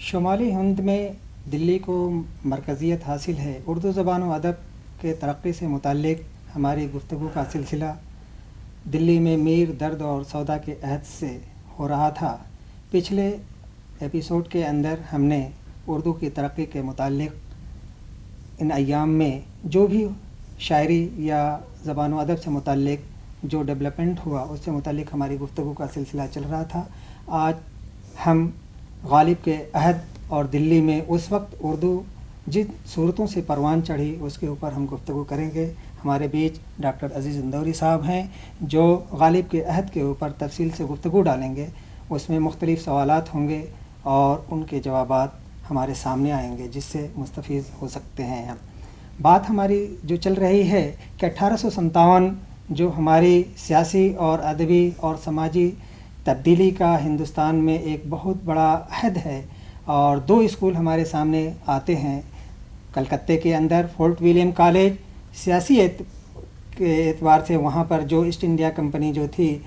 شمالی ہند میں دلی کو مرکزیت حاصل ہے۔ اردو زبان و ادب کے ترقی سے متعلق ہماری گفتگو کا سلسلہ دلی میں میر درد اور سودا کے عہد سے ہو رہا تھا۔ پچھلے ایپیسوڈ کے اندر ہم نے اردو کی ترقی کے متعلق ان ایام میں جو بھی شاعری یا زبان و ادب سے متعلق جو ڈیولپمنٹ ہوا اس سے متعلق ہماری گفتگو کا سلسلہ چل رہا تھا۔ آج ہم غالب کے عہد اور دلی میں اس وقت اردو جن صورتوں سے پروان چڑھی اس کے اوپر ہم گفتگو کریں گے۔ ہمارے بیچ ڈاکٹر عزیز اندوری صاحب ہیں جو غالب کے عہد کے اوپر تفصیل سے گفتگو ڈالیں گے۔ اس میں مختلف سوالات ہوں گے اور ان کے جوابات ہمارے سامنے آئیں گے جس سے مستفید ہو سکتے ہیں ہم۔ بات ہماری جو چل رہی ہے کہ 1857 جو ہماری سیاسی اور ادبی اور سماجی تبدیلی کا ہندوستان میں ایک بہت بڑا عہد ہے، اور دو اسکول ہمارے سامنے آتے ہیں۔ کلکتے کے اندر فورٹ ولیم کالج سیاسی کے اعتبار سے وہاں پر جو ایسٹ انڈیا کمپنی جو تھی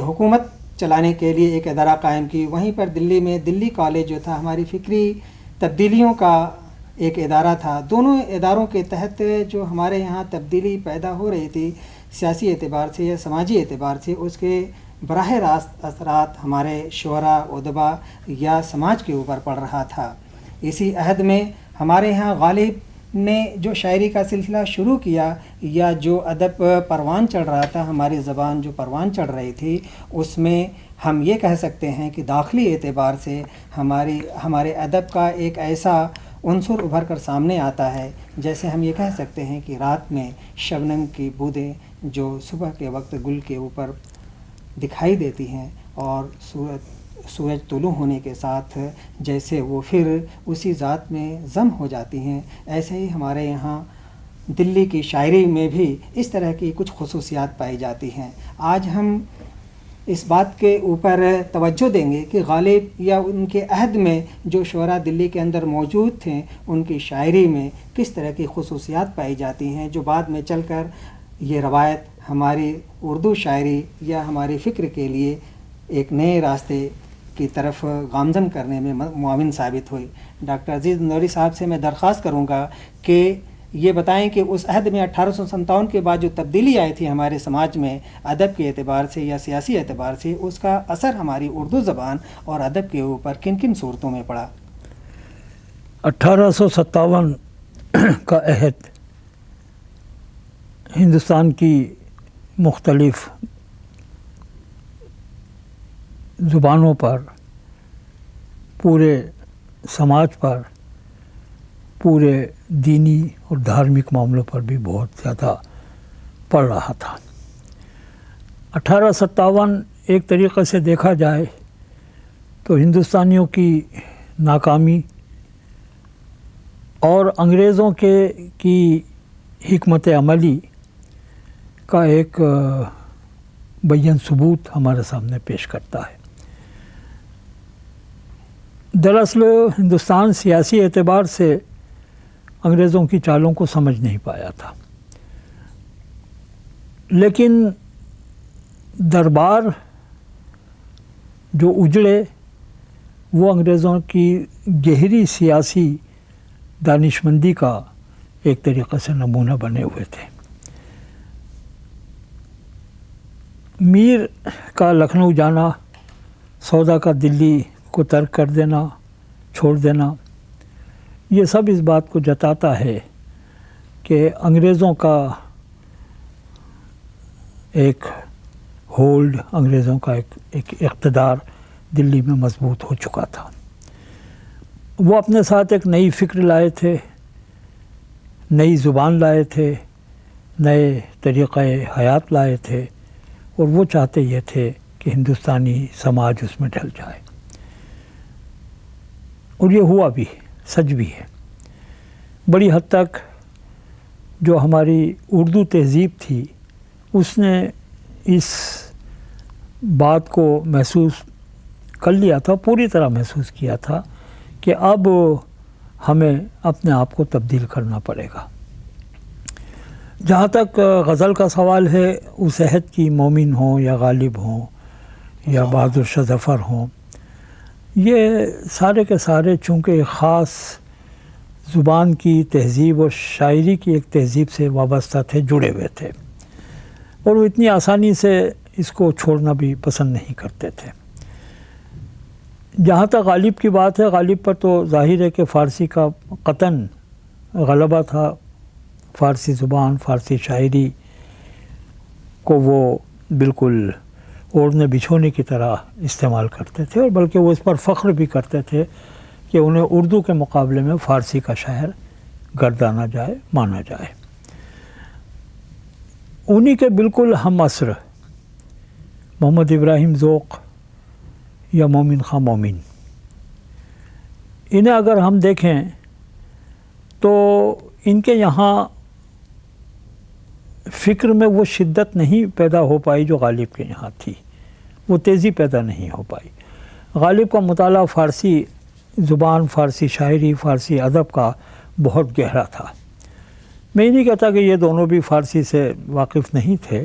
حکومت چلانے کے لیے ایک ادارہ قائم کی، وہیں پر دلی میں دلی کالج جو تھا ہماری فکری تبدیلیوں کا ایک ادارہ تھا۔ دونوں اداروں کے تحت جو ہمارے یہاں تبدیلی پیدا ہو رہی تھی سیاسی اعتبار سے یا سماجی اعتبار سے، اس کے براہ راست اثرات ہمارے شعراء ادبا یا سماج کے اوپر پڑ رہا تھا۔ اسی عہد میں ہمارے یہاں غالب نے جو شاعری کا سلسلہ شروع کیا یا جو ادب پروان چڑھ رہا تھا، ہماری زبان جو پروان چڑھ رہی تھی، اس میں ہم یہ کہہ سکتے ہیں کہ داخلی اعتبار سے ہمارے ادب کا ایک ایسا عنصر ابھر کر سامنے آتا ہے جیسے ہم یہ کہہ سکتے ہیں کہ رات میں شبنم کی بوندیں جو صبح کے وقت گل کے اوپر دکھائی دیتی ہیں اور سورج طلوع ہونے کے ساتھ جیسے وہ پھر اسی ذات میں ضم ہو جاتی ہیں، ایسے ہی ہمارے یہاں دلی کی شاعری میں بھی اس طرح کی کچھ خصوصیات پائی جاتی ہیں۔ آج ہم اس بات کے اوپر توجہ دیں گے کہ غالب یا ان کے عہد میں جو شعراء دلی کے اندر موجود تھے ان کی شاعری میں کس طرح کی خصوصیات پائی جاتی ہیں جو بعد میں چل کر یہ روایت ہماری اردو شاعری یا ہماری فکر کے لیے ایک نئے راستے کی طرف گامزن کرنے میں معاون ثابت ہوئی۔ ڈاکٹر عزیز اندوری صاحب سے میں درخواست کروں گا کہ یہ بتائیں کہ اس عہد میں 1857 کے بعد جو تبدیلی آئی تھی ہمارے سماج میں ادب کے اعتبار سے یا سیاسی اعتبار سے، اس کا اثر ہماری اردو زبان اور ادب کے اوپر کن کن صورتوں میں پڑا؟ 1857 کا عہد ہندوستان کی مختلف زبانوں پر، پورے سماج پر، پورے دینی اور دھارمک معاملوں پر بھی بہت زیادہ پڑ رہا تھا۔ 1857 ایک طریقے سے دیکھا جائے تو ہندوستانیوں کی ناکامی اور انگریزوں کی حکمت عملی کا ایک بیان ثبوت ہمارے سامنے پیش کرتا ہے۔ دراصل ہندوستان سیاسی اعتبار سے انگریزوں کی چالوں کو سمجھ نہیں پایا تھا، لیکن دربار جو اجڑے وہ انگریزوں کی گہری سیاسی دانشمندی کا ایک طریقے سے نمونہ بنے ہوئے تھے۔ میر کا لکھنؤ جانا، سودا کا دلی کو ترک کر دینا، چھوڑ دینا، یہ سب اس بات کو جتاتا ہے کہ انگریزوں کا ایک ہولڈ، انگریزوں کا ایک اقتدار دلی میں مضبوط ہو چکا تھا۔ وہ اپنے ساتھ ایک نئی فکر لائے تھے، نئی زبان لائے تھے، نئے طریقہ حیات لائے تھے، اور وہ چاہتے یہ تھے کہ ہندوستانی سماج اس میں ڈھل جائے، اور یہ ہوا بھی، سچ بھی ہے۔ بڑی حد تک جو ہماری اردو تہذیب تھی اس نے اس بات کو محسوس کر لیا تھا، پوری طرح محسوس کیا تھا کہ اب ہمیں اپنے آپ کو تبدیل کرنا پڑے گا۔ جہاں تک غزل کا سوال ہے، اس عہد کی مومن ہوں یا غالب ہوں یا بہادر شاہ ظفر ہوں یہ سارے کے سارے چونکہ ایک خاص زبان کی تہذیب اور شاعری کی ایک تہذیب سے وابستہ تھے، جڑے ہوئے تھے، اور وہ اتنی آسانی سے اس کو چھوڑنا بھی پسند نہیں کرتے تھے۔ جہاں تک غالب کی بات ہے، غالب پر تو ظاہر ہے کہ فارسی کا قطعاً غلبہ تھا۔ فارسی زبان، فارسی شاعری کو وہ بالکل اوڑھنے بچھونے کی طرح استعمال کرتے تھے، اور بلکہ وہ اس پر فخر بھی کرتے تھے کہ انہیں اردو کے مقابلے میں فارسی کا شاعر گردانا جائے، مانا جائے۔ انہی کے بالکل ہم عصر محمد ابراہیم ذوق یا مومن خاں مومن، انہیں اگر ہم دیکھیں تو ان کے یہاں فکر میں وہ شدت نہیں پیدا ہو پائی جو غالب کے یہاں تھی، وہ تیزی پیدا نہیں ہو پائی۔ غالب کا مطالعہ فارسی زبان، فارسی شاعری، فارسی ادب کا بہت گہرا تھا۔ میں یہ نہیں کہتا کہ یہ دونوں بھی فارسی سے واقف نہیں تھے،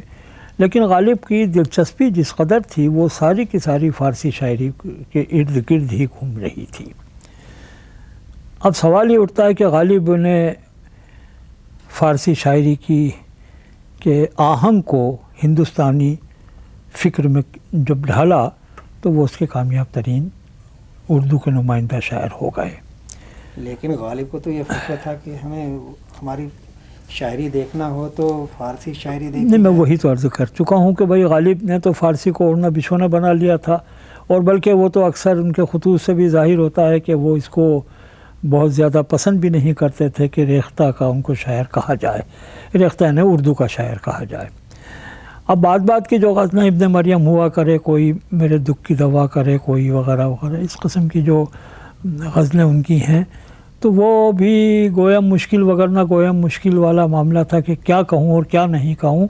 لیکن غالب کی دلچسپی جس قدر تھی وہ ساری کی ساری فارسی شاعری کے ارد گرد ہی گھوم رہی تھی۔ اب سوال یہ اٹھتا ہے کہ غالب نے فارسی شاعری کی کہ آہنگ کو ہندوستانی فکر میں جب ڈھالا تو وہ اس کے کامیاب ترین اردو کے نمائندہ شاعر ہو گئے۔ لیکن غالب کو تو یہ فکر تھا کہ ہمیں ہماری شاعری دیکھنا ہو تو فارسی شاعری دیکھیں۔ نہیں، میں وہی تو عرض کر چکا ہوں کہ بھائی غالب نے تو فارسی کو اوڑھنا بچھونا بنا لیا تھا، اور بلکہ وہ تو اکثر ان کے خطوط سے بھی ظاہر ہوتا ہے کہ وہ اس کو بہت زیادہ پسند بھی نہیں کرتے تھے کہ ریختہ کا ان کو شاعر کہا جائے، ریختہ نے اردو کا شاعر کہا جائے۔ اب بات کی جو غزلیں ابن مریم ہوا کرے، کوئی میرے دکھ کی دوا کرے، کوئی وغیرہ وغیرہ، اس قسم کی جو غزلیں ان کی ہیں، تو وہ بھی گویا مشکل وگرنہ گویا مشکل والا معاملہ تھا کہ کیا کہوں اور کیا نہیں کہوں،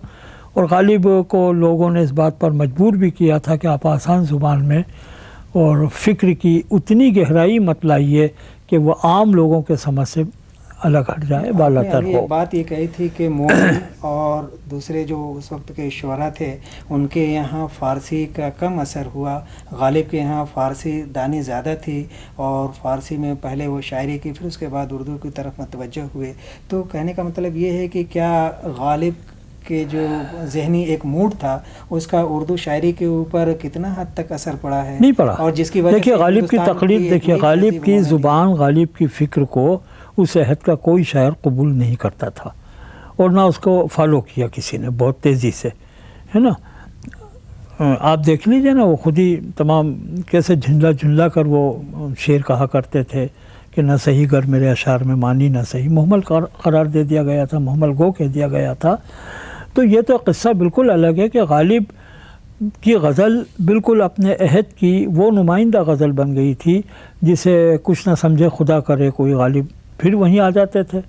اور غالب کو لوگوں نے اس بات پر مجبور بھی کیا تھا کہ آپ آسان زبان میں اور فکر کی اتنی گہرائی مت لائیے کہ وہ عام لوگوں کے سمجھ سے الگ ہٹ جائے، بالا تر ہو۔ بات یہ کہی تھی کہ مومن اور دوسرے جو اس وقت کے شعراء تھے ان کے یہاں فارسی کا کم اثر ہوا، غالب کے یہاں فارسی دانی زیادہ تھی، اور فارسی میں پہلے وہ شاعری کی، پھر اس کے بعد اردو کی طرف متوجہ ہوئے۔ تو کہنے کا مطلب یہ ہے کہ کیا غالب کے جو ذہنی ایک موڈ تھا اس کا اردو شاعری کے اوپر کتنا حد تک اثر پڑا ہے؟ نہیں پڑا، اور جس کی وجہ دیکھیے غالب کی تقلید، دیکھیے غالب کی زبان، غالب کی فکر کو اس عہد کا کوئی شاعر قبول نہیں کرتا تھا، اور نہ اس کو فالو کیا کسی نے بہت تیزی سے، ہے نا۔ آپ دیکھ لیجئے نا، وہ خود ہی تمام کیسے جھنجلا جھنجلا کر وہ شعر کہا کرتے تھے کہ نہ صحیح گر میرے اشعار میں مانی نہ صحیح، مہمل قرار دے دیا گیا تھا، مہمل گو کہہ دیا گیا تھا۔ تو یہ تو قصہ بالکل الگ ہے کہ غالب کی غزل بالکل اپنے عہد کی وہ نمائندہ غزل بن گئی تھی جسے کچھ نہ سمجھے خدا کرے کوئی، غالب پھر وہیں آ جاتے تھے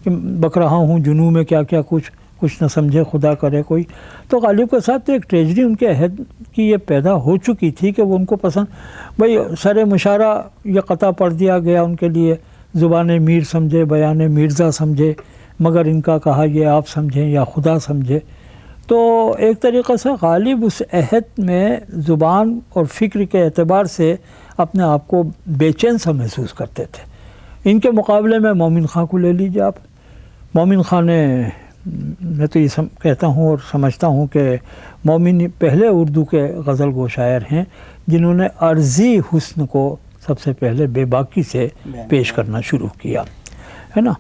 کہ بک رہا ہوں جنوں میں کیا کیا کچھ نہ سمجھے خدا کرے کوئی۔ تو غالب کے ساتھ تو ایک ٹریجڈی ان کے عہد کی یہ پیدا ہو چکی تھی کہ وہ ان کو پسند، بھئی سر مشارہ یہ قطع پڑھ دیا گیا ان کے لیے، زبان میر سمجھے، بیان مرزا سمجھے، مگر ان کا کہا یہ آپ سمجھیں یا خدا سمجھے۔ تو ایک طریقے سے غالب اس عہد میں زبان اور فکر کے اعتبار سے اپنے آپ کو بے چین سا محسوس کرتے تھے۔ ان کے مقابلے میں مومن خاں کو لے لیجیے آپ۔ مومن خاں نے، میں تو یہ کہتا ہوں اور سمجھتا ہوں کہ مومن پہلے اردو کے غزل گو شاعر ہیں جنہوں نے عرضی حسن کو سب سے پہلے بے باکی سے پیش کرنا شروع کیا، ہے نا۔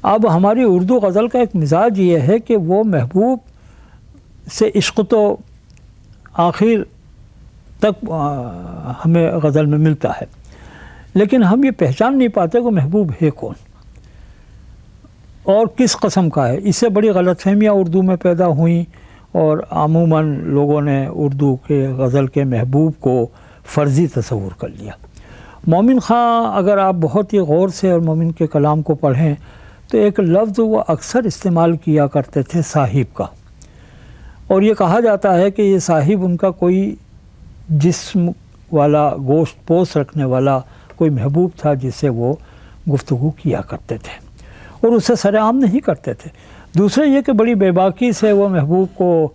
اب ہماری اردو غزل کا ایک مزاج یہ ہے کہ وہ محبوب سے عشق تو آخر تک ہمیں غزل میں ملتا ہے، لیکن ہم یہ پہچان نہیں پاتے کہ محبوب ہے کون اور کس قسم کا ہے۔ اس سے بڑی غلط فہمیاں اردو میں پیدا ہوئیں، اور عموماً لوگوں نے اردو کے غزل کے محبوب کو فرضی تصور کر لیا۔ مومن خاں اگر آپ بہت ہی غور سے اور مومن کے کلام کو پڑھیں تو ایک لفظ وہ اکثر استعمال کیا کرتے تھے صاحب کا، اور یہ کہا جاتا ہے کہ یہ صاحب ان کا کوئی جسم والا، گوشت پوش رکھنے والا کوئی محبوب تھا جس سے وہ گفتگو کیا کرتے تھے، اور اسے سر عام نہیں کرتے تھے۔ دوسرے یہ کہ بڑی بے باکی سے وہ محبوب کو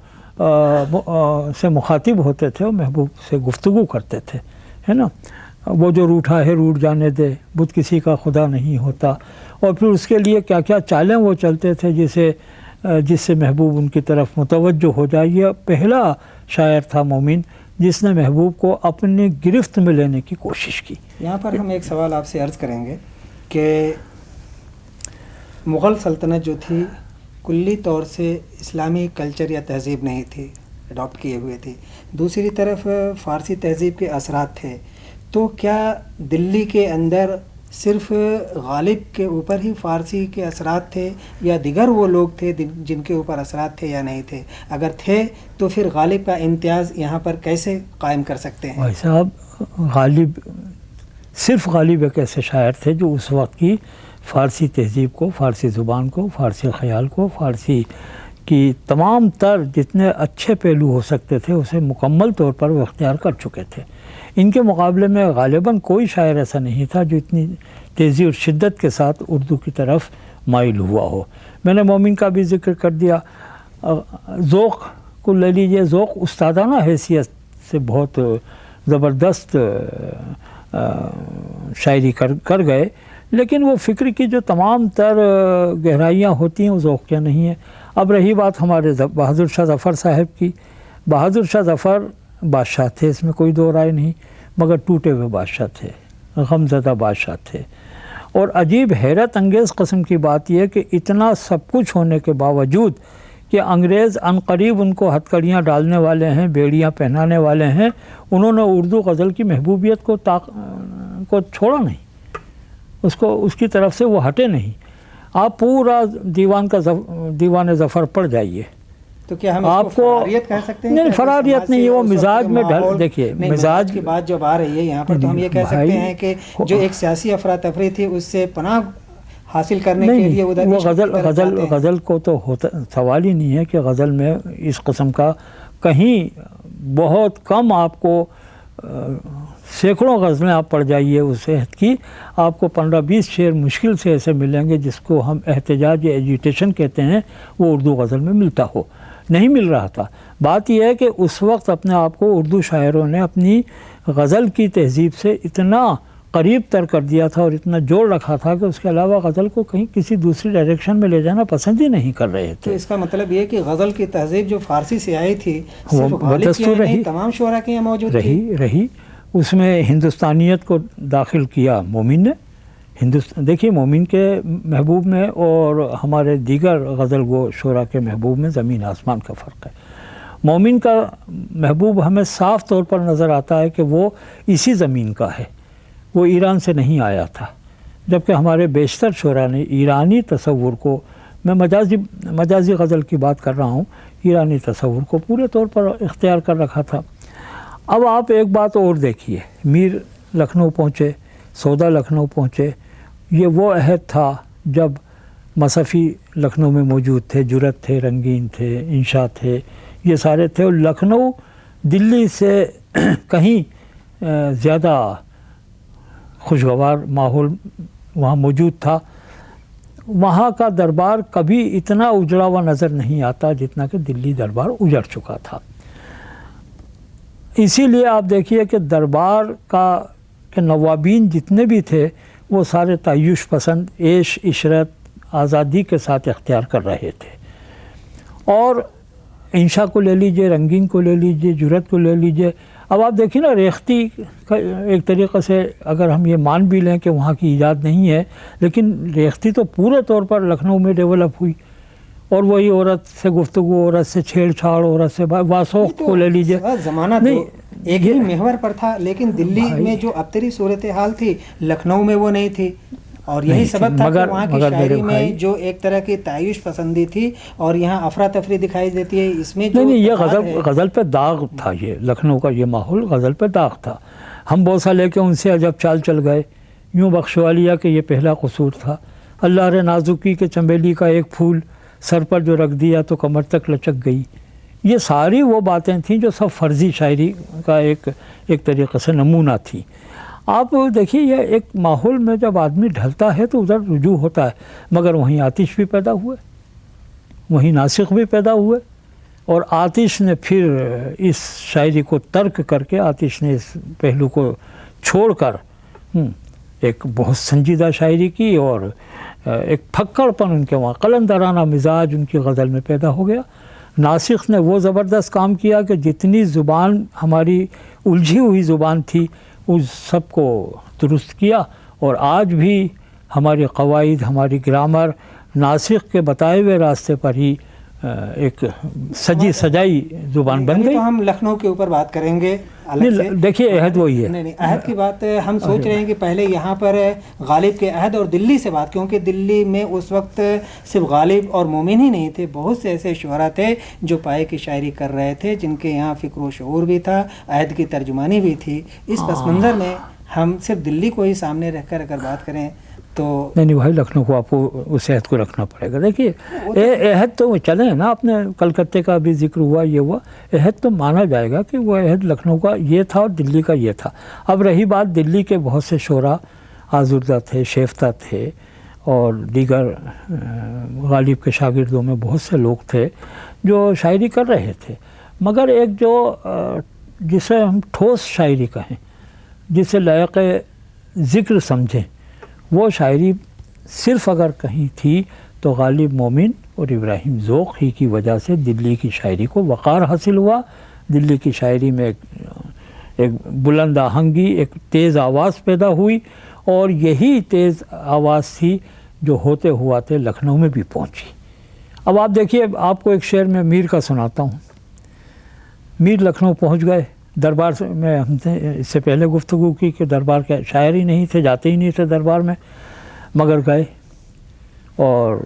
سے مخاطب ہوتے تھے اور محبوب سے گفتگو کرتے تھے، ہے نا۔ وہ جو روٹھا ہے روٹ جانے دے، بت کسی کا خدا نہیں ہوتا، اور پھر اس کے لیے کیا کیا چالیں وہ چلتے تھے جس سے محبوب ان کی طرف متوجہ ہو جائے۔ یہ پہلا شاعر تھا مومن جس نے محبوب کو اپنی گرفت میں لینے کی کوشش کی۔ یہاں پر ہم ایک سوال آپ سے عرض کریں گے کہ مغل سلطنت جو تھی کلی طور سے اسلامی کلچر یا تہذیب نہیں تھی، اڈاپٹ کیے ہوئے تھی، دوسری طرف فارسی تہذیب کے اثرات تھے، تو کیا دلی کے اندر صرف غالب کے اوپر ہی فارسی کے اثرات تھے یا دیگر وہ لوگ تھے جن کے اوپر اثرات تھے یا نہیں تھے؟ اگر تھے تو پھر غالب کا امتیاز یہاں پر کیسے قائم کر سکتے ہیں؟ بھائی صاحب، صرف غالب ایک ایسے شاعر تھے جو اس وقت کی فارسی تہذیب کو، فارسی زبان کو، فارسی خیال کو، فارسی کی تمام تر جتنے اچھے پہلو ہو سکتے تھے اسے مکمل طور پر وہ اختیار کر چکے تھے۔ ان کے مقابلے میں غالباً کوئی شاعر ایسا نہیں تھا جو اتنی تیزی اور شدت کے ساتھ اردو کی طرف مائل ہوا ہو۔ میں نے مومن کا بھی ذکر کر دیا۔ ذوق کو لے لیجیے، ذوق استادانہ حیثیت سے بہت زبردست شاعری کر گئے، لیکن وہ فکر کی جو تمام تر گہرائیاں ہوتی ہیں وہ ذوق کیا نہیں ہے۔ اب رہی بات ہمارے بہادر شاہ ظفر صاحب کی، بہادر شاہ ظفر بادشاہ تھے، اس میں کوئی دو رائے نہیں، مگر ٹوٹے ہوئے بادشاہ تھے، غم زدہ بادشاہ تھے۔ اور عجیب حیرت انگیز قسم کی بات یہ کہ اتنا سب کچھ ہونے کے باوجود کہ انگریز عنقریب ان کو ہتھکڑیاں ڈالنے والے ہیں، بیڑیاں پہنانے والے ہیں، انہوں نے اردو غزل کی محبوبیت کو چھوڑا نہیں، اس کی طرف سے وہ ہٹے نہیں۔ آپ پورا دیوان ظفر پڑھ جائیے تو کیا ہم آپ کو فراریت کہہ سکتے ہیں؟ نہیں، فراریت نہیں، وہ مزاج میں دیکھیے مزاج کی بات جب آ رہی ہے یہاں پر تو ہم یہ کہہ سکتے ہیں کہ جو ایک سیاسی افراتفری تھی اس سے پناہ حاصل کرنے کے لیے وہ غزل کو تو سوال ہی نہیں ہے کہ غزل میں اس قسم کا کہیں بہت کم آپ کو سینکڑوں غزلیں آپ پڑھ جائیے اس عہد کی، آپ کو 15-20 شعر مشکل سے ایسے ملیں گے جس کو ہم احتجاج یا ایجیٹیشن کہتے ہیں، وہ اردو غزل میں ملتا ہو، نہیں مل رہا تھا۔ بات یہ ہے کہ اس وقت اپنے آپ کو اردو شاعروں نے اپنی غزل کی تہذیب سے اتنا قریب تر کر دیا تھا اور اتنا جوڑ رکھا تھا کہ اس کے علاوہ غزل کو کہیں کسی دوسری ڈائریکشن میں لے جانا پسند ہی نہیں کر رہے تھے۔ تو اس کا مطلب یہ کہ غزل کی تہذیب جو فارسی سے آئی تھی صرف غالب کی نہیں، تمام شعراء کے یہاں موجود رہی۔ اس میں ہندوستانیت کو داخل کیا مومن نے۔ دیکھیے مومن کے محبوب میں اور ہمارے دیگر غزل گو شعراء کے محبوب میں زمین آسمان کا فرق ہے۔ مومن کا محبوب ہمیں صاف طور پر نظر آتا ہے کہ وہ اسی زمین کا ہے، وہ ایران سے نہیں آیا تھا، جبکہ ہمارے بیشتر شعراء نے ایرانی تصور کو، میں مجازی غزل کی بات کر رہا ہوں، ایرانی تصور کو پورے طور پر اختیار کر رکھا تھا۔ اب آپ ایک بات اور دیکھیے، میر لکھنؤ پہنچے، سودا لکھنؤ پہنچے، یہ وہ عہد تھا جب مصحفی لکھنؤ میں موجود تھے، جرت تھے، رنگین تھے، انشاء تھے، یہ سارے تھے، اور لکھنؤ دلی سے کہیں زیادہ خوشگوار ماحول وہاں موجود تھا۔ وہاں کا دربار کبھی اتنا اجڑا ہوا نظر نہیں آتا جتنا کہ دلی دربار اجڑ چکا تھا۔ اسی لیے آپ دیکھیے کہ دربار کے نوابین جتنے بھی تھے وہ سارے تعیش پسند، عیش عشرت، آزادی کے ساتھ اختیار کر رہے تھے۔ اور انشاء کو لے لیجئے، رنگین کو لے لیجئے، جرت کو لے لیجئے۔ اب آپ دیکھیں نا، ریختی کا ایک طریقے سے اگر ہم یہ مان بھی لیں کہ وہاں کی ایجاد نہیں ہے، لیکن ریختی تو پورے طور پر لکھنؤ میں ڈیولپ ہوئی، اور وہی عورت سے گفتگو، عورت سے چھیڑ چھاڑ، عورت سے واسوق کو لے لیجئے۔ زمانہ تو ایک ہی محور پر تھا، لیکن دلی میں جو ابتری صورتحال تھی لکھنؤ میں وہ نہیں تھی، اور یہی سبب تھا کہ وہاں کی شاعری میں جو ایک طرح کی تعیش پسندی تھی اور یہاں افراتفری دکھائی دیتی ہے، اس میں جو نہیں، یہ غزل پہ داغ تھا، یہ لکھنؤ کا یہ ماحول غزل پہ داغ تھا۔ ہم بوسہ لے کے ان سے عجب چال چل گئے، یوں بخشوا لیا کہ یہ پہلا قصور تھا، اللہ رے نازکی کے چنبیلی کا ایک پھول سر پر جو رکھ دیا تو کمر تک لچک گئی۔ یہ ساری وہ باتیں تھیں جو سب فرضی شاعری کا ایک طریقے سے نمونہ تھی۔ آپ دیکھیے، یہ ایک ماحول میں جب آدمی ڈھلتا ہے تو ادھر رجوع ہوتا ہے، مگر وہیں آتش بھی پیدا ہوئے، وہیں ناسخ بھی پیدا ہوئے، اور آتش نے پھر اس شاعری کو ترک کر کے، آتش نے اس پہلو کو چھوڑ کر ایک بہت سنجیدہ شاعری کی، اور ایک پھکڑپن ان کے وہاں، قلندرانہ مزاج ان کی غزل میں پیدا ہو گیا۔ ناسخ نے وہ زبردست کام کیا کہ جتنی زبان ہماری الجھی ہوئی زبان تھی اس سب کو درست کیا، اور آج بھی ہماری قواعد، ہماری گرامر ناسخ کے بتائے ہوئے راستے پر ہی ایک سجی سجائی زبان بن گئی۔ تو ہم لکھنؤ کے اوپر بات کریں گے الگ سے۔ دیکھیے عہد وہی ہے، نہیں عہد کی بات ہم سوچ رہے ہیں کہ پہلے یہاں پر غالب کے عہد اور دلی سے بات، کیونکہ دلی میں اس وقت صرف غالب اور مومن ہی نہیں تھے، بہت سے ایسے شعراء تھے جو پائے کی شاعری کر رہے تھے، جن کے یہاا فکر و شعور بھی تھا، عہد کی ترجمانی بھی تھی۔ اس پس منظر میں ہم صرف دلی کو ہی سامنے رکھ کر اگر بات کریں تو نہیں بھائی، لکھنؤ کو آپ کو اس عہد کو رکھنا پڑے گا۔ دیکھیے عہد تو چلے نا، آپ نے کلکتے کا بھی ذکر ہوا، یہ ہوا، عہد تو مانا جائے گا کہ وہ عہد لکھنؤ کا یہ تھا اور دلی کا یہ تھا۔ اب رہی بات دلی کے بہت سے شعراء، آزردہ تھے، شیفتہ تھے، اور دیگر غالب کے شاگردوں میں بہت سے لوگ تھے جو شاعری کر رہے تھے، مگر ایک جو جسے ہم ٹھوس شاعری کہیں، جسے لائق ذکر سمجھیں، وہ شاعری صرف اگر کہیں تھی تو غالب مومن اور ابراہیم ذوق ہی کی وجہ سے دلی کی شاعری کو وقار حاصل ہوا۔ دلی کی شاعری میں ایک بلند آہنگی، ایک تیز آواز پیدا ہوئی، اور یہی تیز آواز تھی جو ہوتے ہواتے لکھنؤ میں بھی پہنچی۔ اب آپ دیکھیے، آپ کو ایک شعر میں میر کا سناتا ہوں۔ میر لکھنؤ پہنچ گئے، دربار میں ہم نے اس سے پہلے گفتگو کی کہ دربار کے شاعر ہی نہیں تھے، جاتے ہی نہیں تھے دربار میں، مگر گئے، اور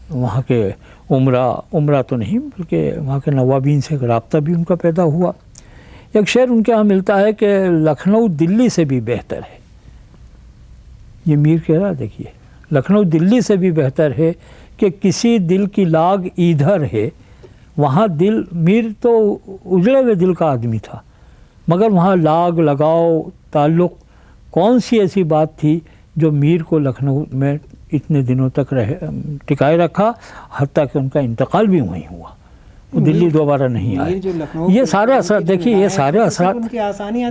وہاں کے عمرہ تو نہیں بلکہ وہاں کے نوابین سے ایک رابطہ بھی ان کا پیدا ہوا۔ ایک شعر ان کے ہاں ملتا ہے کہ لکھنؤ دلی سے بھی بہتر ہے۔ یہ میر کہہ رہا، دیکھیے، لکھنؤ دلی سے بھی بہتر ہے کہ کسی دل کی لاگ ادھر ہے۔ وہاں دل، میر تو اجڑے ہوئے دل کا آدمی تھا، مگر وہاں لاگ، لگاؤ، تعلق، کون سی ایسی بات تھی جو میر کو لکھنؤ میں اتنے دنوں تک ٹکائے رکھا، حتیٰ کہ ان کا انتقال بھی وہیں ہوا، وہ دلی دوبارہ نہیں آئے۔ یہ سارے اثرات دیکھیے، یہ سارے اثرات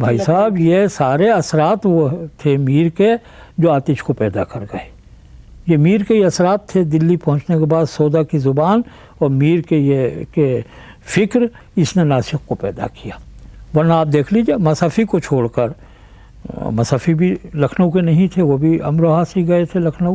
بھائی صاحب، یہ سارے اثرات وہ تھے میر کے جو آتش کو پیدا کر گئے۔ یہ میر کے ہی اثرات تھے دلی پہنچنے کے بعد، سودا کی زبان اور میر کے یہ کہ فکر، اس نے ناسک کو پیدا کیا۔ ورنہ آپ دیکھ لیجیے، مصحفی کو چھوڑ کر، مصحفی بھی لکھنؤ کے نہیں تھے، وہ بھی امروہہ سے گئے تھے لکھنؤ،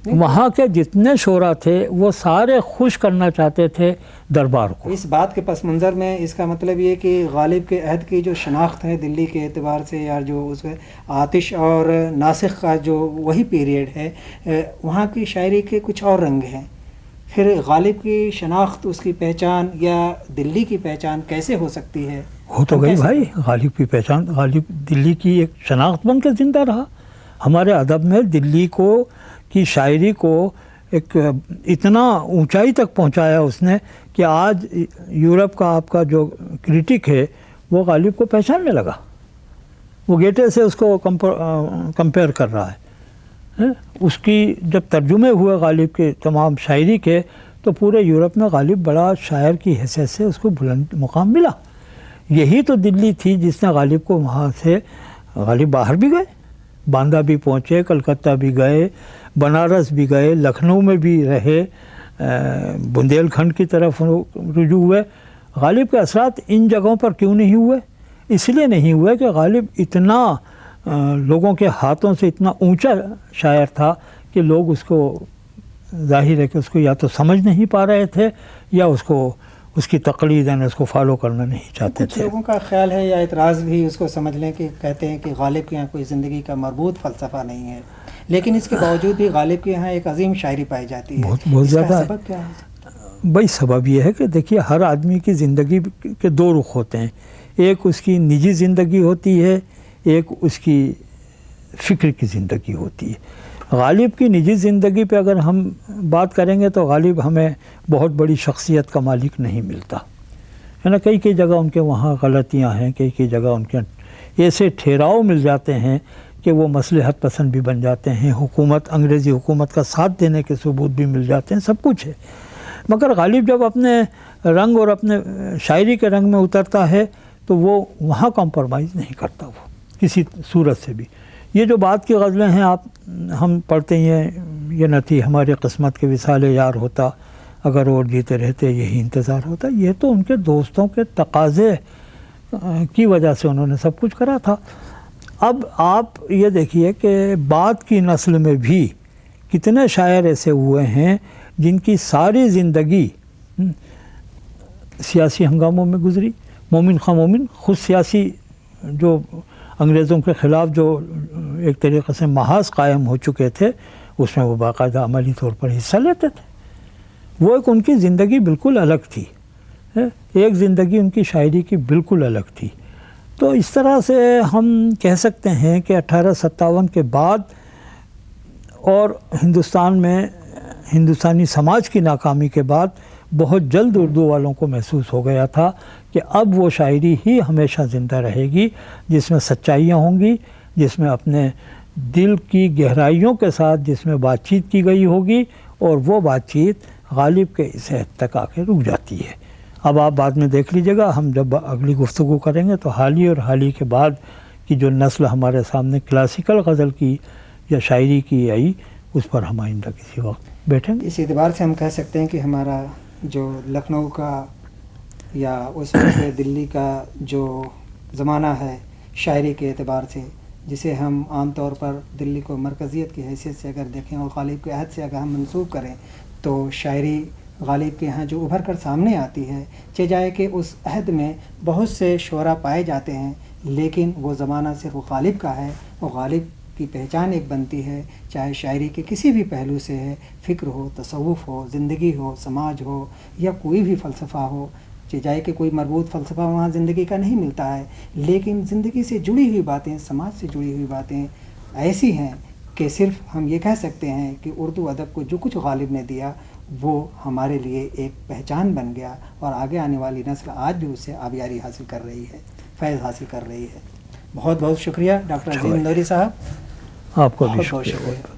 وہاں کے جتنے شعراء تھے وہ سارے خوش کرنا چاہتے تھے دربار کو۔ اس بات کے پس منظر میں اس کا مطلب یہ کہ غالب کے عہد کی جو شناخت ہے دلی کے اعتبار سے، یا جو اس آتش اور ناسخ کا جو وہی پیریڈ ہے، وہاں کی شاعری کے کچھ اور رنگ ہیں۔ پھر غالب کی شناخت، اس کی پہچان، یا دلی کی پہچان کیسے ہو سکتی ہے؟ ہو تو گئی بھائی، غالب کی پہچان، غالب دلی کی ایک شناخت بن کے زندہ رہا۔ ہمارے ادب میں دلی کو کی شاعری کو ایک اتنا اونچائی تک پہنچایا اس نے کہ آج یورپ کا آپ کا جو کرٹک ہے وہ غالب کو پہچاننے لگا، وہ گیٹے سے اس کو کمپیئر کر رہا ہے۔ اس کی جب ترجمے ہوئے غالب کے تمام شاعری کے، تو پورے یورپ میں غالب بڑا شاعر کی حیثیت سے اس کو بلند مقام ملا۔ یہی تو دلی تھی جس نے غالب کو وہاں سے، غالب باہر بھی گئے، باندہ بھی پہنچے، کلکتہ بھی گئے، بنارس بھی گئے، لکھنؤ میں بھی رہے، بندیل کھنڈ کی طرف رجوع ہوئے۔ غالب کے اثرات ان جگہوں پر کیوں نہیں ہوئے؟ اس لیے نہیں ہوئے کہ غالب اتنا لوگوں کے ہاتھوں سے اتنا اونچا شاعر تھا کہ لوگ اس کو، ظاہر ہے کہ اس کو یا تو سمجھ نہیں پا رہے تھے، یا اس کو، اس کی تقلید اس کو فالو کرنا نہیں چاہتے تھے۔ لوگوں کا خیال ہے یا اعتراض بھی اس کو سمجھ لیں کہ کہتے ہیں کہ غالب کے یہاں کوئی زندگی کا مربوط فلسفہ نہیں ہے، لیکن اس کے باوجود بھی غالب کے یہاں ایک عظیم شاعری پائی جاتی ہے۔ بہت زیادہ۔ سبب کیا ہے؟ بھائی سبب یہ ہے کہ دیکھیے، ہر آدمی کی زندگی کے دو رخ ہوتے ہیں، ایک اس کی نجی زندگی ہوتی ہے، ایک اس کی فکر کی زندگی ہوتی ہے۔ غالب کی نجی زندگی پہ اگر ہم بات کریں گے تو غالب ہمیں بہت بڑی شخصیت کا مالک نہیں ملتا ہے نا۔ کئی جگہ ان کے وہاں غلطیاں ہیں، کئی جگہ ان کے ایسے ٹھہراؤ مل جاتے ہیں کہ وہ مصلحت پسند بھی بن جاتے ہیں، حکومت، انگریزی حکومت کا ساتھ دینے کے ثبوت بھی مل جاتے ہیں، سب کچھ ہے۔ مگر غالب جب اپنے رنگ اور اپنے شاعری کے رنگ میں اترتا ہے تو وہ وہاں کمپرومائز نہیں کرتا، کسی صورت سے بھی. یہ جو بعد کی غزلیں ہیں ہم پڑھتے ہی ہیں، یہ نہ تھی ہماری قسمت کے وصال یار ہوتا، اگر اور جیتے رہتے یہی انتظار ہوتا، یہ تو ان کے دوستوں کے تقاضے کی وجہ سے انہوں نے سب کچھ کرا تھا. اب آپ یہ دیکھیے کہ بعد کی نسل میں بھی کتنے شاعر ایسے ہوئے ہیں جن کی ساری زندگی سیاسی ہنگاموں میں گزری. مومن خان مومن خود سیاسی جو انگریزوں کے خلاف جو ایک طریقے سے محاذ قائم ہو چکے تھے، اس میں وہ باقاعدہ عملی طور پر حصہ لیتے تھے. وہ ایک ان کی زندگی بالکل الگ تھی، ایک زندگی ان کی شاعری کی بالکل الگ تھی. تو اس طرح سے ہم کہہ سکتے ہیں کہ 1857 کے بعد اور ہندوستان میں ہندوستانی سماج کی ناکامی کے بعد بہت جلد اردو والوں کو محسوس ہو گیا تھا کہ اب وہ شاعری ہی ہمیشہ زندہ رہے گی جس میں سچائیاں ہوں گی، جس میں اپنے دل کی گہرائیوں کے ساتھ جس میں بات چیت کی گئی ہوگی، اور وہ بات چیت غالب کے اس حد تک آ کے رک جاتی ہے. اب آپ بعد میں دیکھ لیجیے گا، ہم جب اگلی گفتگو کریں گے تو حال ہی اور حال ہی کے بعد کی جو نسل ہمارے سامنے کلاسیکل غزل کی یا شاعری کی آئی، اس پر ہم آئندہ کسی وقت بیٹھیں گے. اس اعتبار سے ہم کہہ سکتے ہیں کہ ہمارا جو لکھنؤ کا یا اس وقت دلی کا جو زمانہ ہے شاعری کے اعتبار سے، جسے ہم عام طور پر دلی کو مرکزیت کی حیثیت سے اگر دیکھیں اور غالب کے عہد سے اگر ہم منسوب کریں، تو شاعری غالب کے ہاں جو ابھر کر سامنے آتی ہے، چہ جائے کہ اس عہد میں بہت سے شعراء پائے جاتے ہیں، لیکن وہ زمانہ صرف غالب کا ہے، اور غالب کی پہچان ایک بنتی ہے، چاہے شاعری کے کسی بھی پہلو سے ہے، فکر ہو، تصوف ہو، زندگی ہو، سماج ہو، یا کوئی بھی فلسفہ ہو. چہ جائے کہ کوئی مربوط فلسفہ وہاں زندگی کا نہیں ملتا ہے، لیکن زندگی سے جڑی ہوئی باتیں، سماج سے جڑی ہوئی باتیں ایسی ہیں کہ صرف ہم یہ کہہ سکتے ہیں کہ اردو ادب کو جو کچھ غالب نے دیا وہ ہمارے لیے ایک پہچان بن گیا، اور آگے آنے والی نسل آج بھی اس سے آبیاری حاصل کر رہی ہے، فیض حاصل کر رہی ہے. بہت بہت شکریہ ڈاکٹر عظیم اندوری صاحب. آپ کو بھی بہت شکریہ.